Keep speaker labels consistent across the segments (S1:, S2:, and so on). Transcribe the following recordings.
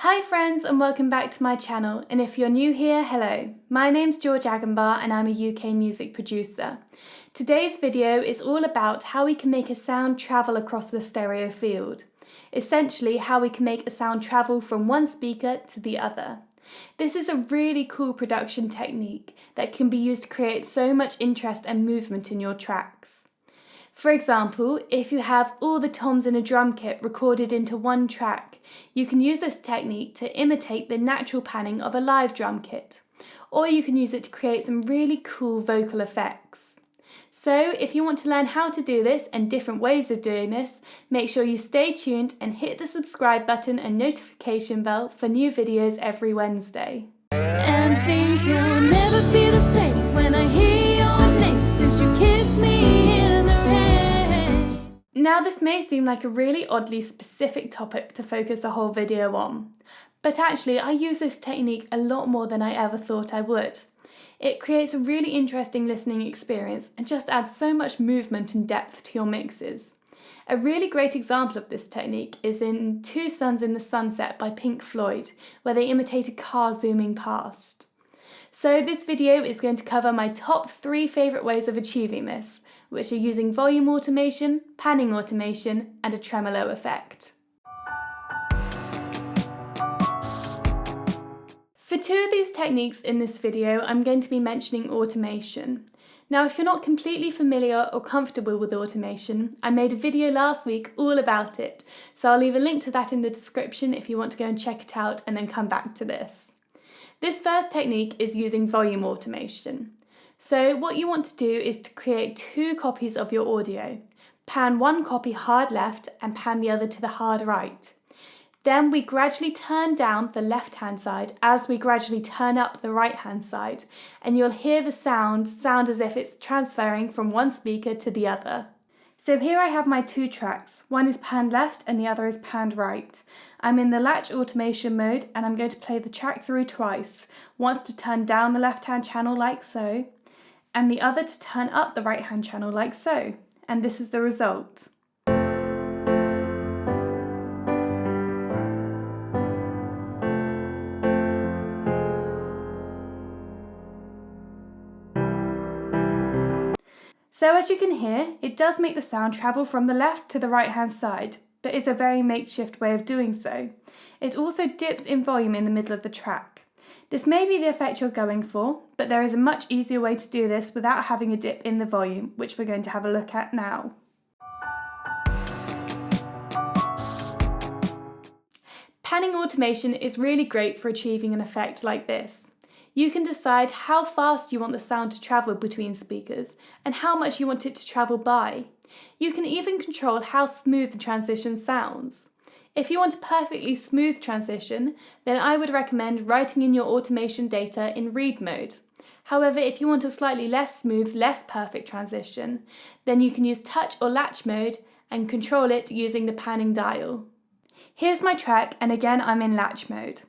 S1: Hi friends and welcome back to my channel, and if you're new here, hello. My name's George Agambar and I'm a UK music producer. Today's video is all about how we can make a sound travel across the stereo field. Essentially how we can make a sound travel from one speaker to the other. This is a really cool production technique that can be used to create so much interest and movement in your tracks. For example, if you have all the toms in a drum kit recorded into one track, you can use this technique to imitate the natural panning of a live drum kit, or you can use it to create some really cool vocal effects. So if you want to learn how to do this and different ways of doing this, make sure you stay tuned and hit the subscribe button and notification bell for new videos every Wednesday.
S2: And things will never be the same when I hear your name, since you kissed me in the rain.
S1: Now this may seem like a really oddly specific topic to focus a whole video on, but actually I use this technique a lot more than I ever thought I would. It creates a really interesting listening experience and just adds so much movement and depth to your mixes. A really great example of this technique is in Two Suns in the Sunset by Pink Floyd, where they imitate a car zooming past. So this video is going to cover my top 3 favourite ways of achieving this, which are using volume automation, panning automation, and a tremolo effect. For 2 of these techniques in this video, I'm going to be mentioning automation. Now, if you're not completely familiar or comfortable with automation, I made a video last week all about it, so I'll leave a link to that in the description if you want to go and check it out and then come back to this. This first technique is using volume automation. So what you want to do is to create 2 copies of your audio. Pan one copy hard left and pan the other to the hard right. Then we gradually turn down the left-hand side as we gradually turn up the right-hand side, and you'll hear the sound as if it's transferring from one speaker to the other. So here I have my 2 tracks. One is panned left and the other is panned right. I'm in the latch automation mode and I'm going to play the track through twice, once to turn down the left-hand channel like so, and the other to turn up the right-hand channel like so. And this is the result. So as you can hear, it does make the sound travel from the left to the right hand side, but it's a very makeshift way of doing so. It also dips in volume in the middle of the track. This may be the effect you're going for, but there is a much easier way to do this without having a dip in the volume, which we're going to have a look at now. Panning automation is really great for achieving an effect like this. You can decide how fast you want the sound to travel between speakers and how much you want it to travel by. You can even control how smooth the transition sounds. If you want a perfectly smooth transition, then I would recommend writing in your automation data in read mode. However, if you want a slightly less smooth, less perfect transition, then you can use touch or latch mode and control it using the panning dial. Here's my track, and again I'm in latch mode.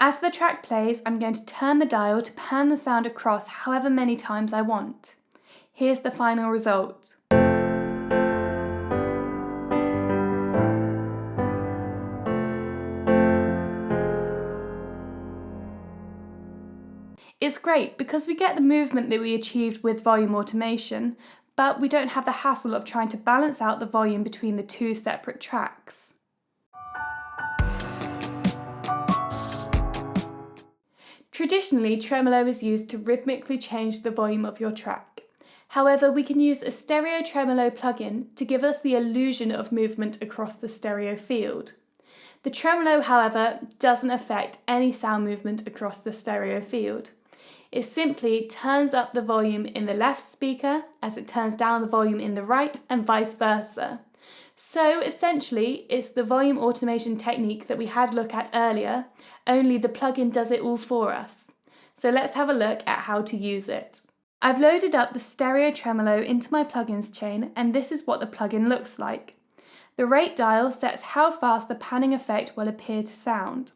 S1: As the track plays, I'm going to turn the dial to pan the sound across however many times I want. Here's the final result. It's great because we get the movement that we achieved with volume automation, but we don't have the hassle of trying to balance out the volume between the 2 separate tracks. Traditionally, tremolo is used to rhythmically change the volume of your track. However, we can use a stereo tremolo plugin to give us the illusion of movement across the stereo field. The tremolo, however, doesn't affect any sound movement across the stereo field. It simply turns up the volume in the left speaker as it turns down the volume in the right and vice versa. So essentially, it's the volume automation technique that we had a look at earlier, only the plugin does it all for us. So let's have a look at how to use it. I've loaded up the stereo tremolo into my plugins chain, and this is what the plugin looks like. The rate dial sets how fast the panning effect will appear to sound.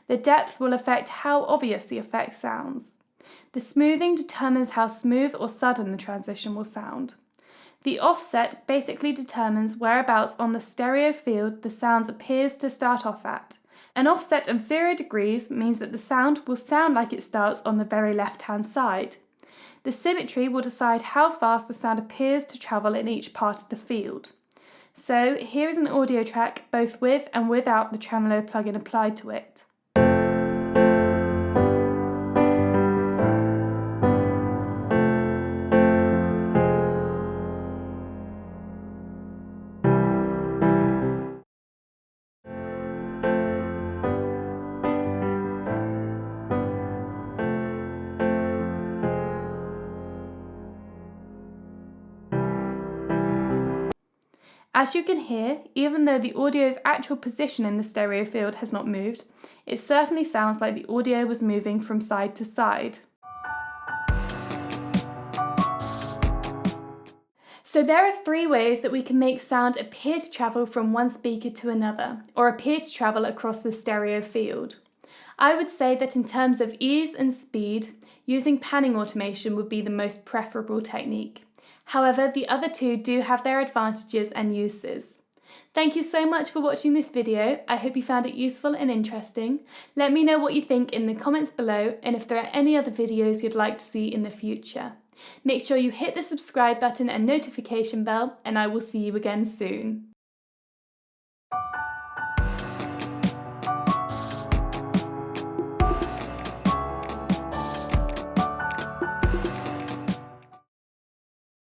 S1: The depth will affect how obvious the effect sounds. The smoothing determines how smooth or sudden the transition will sound. The offset basically determines whereabouts on the stereo field the sound appears to start off at, An offset of 0 degrees means that the sound will sound like it starts on the very left-hand side. The symmetry will decide how fast the sound appears to travel in each part of the field. So here is an audio track both with and without the Tremolo plugin applied to it. As you can hear, even though the audio's actual position in the stereo field has not moved, it certainly sounds like the audio was moving from side to side. So there are 3 ways that we can make sound appear to travel from one speaker to another, or appear to travel across the stereo field. I would say that in terms of ease and speed, using panning automation would be the most preferable technique. However, the other 2 do have their advantages and uses. Thank you so much for watching this video. I hope you found it useful and interesting. Let me know what you think in the comments below and if there are any other videos you'd like to see in the future. Make sure you hit the subscribe button and notification bell, and I will see you again soon.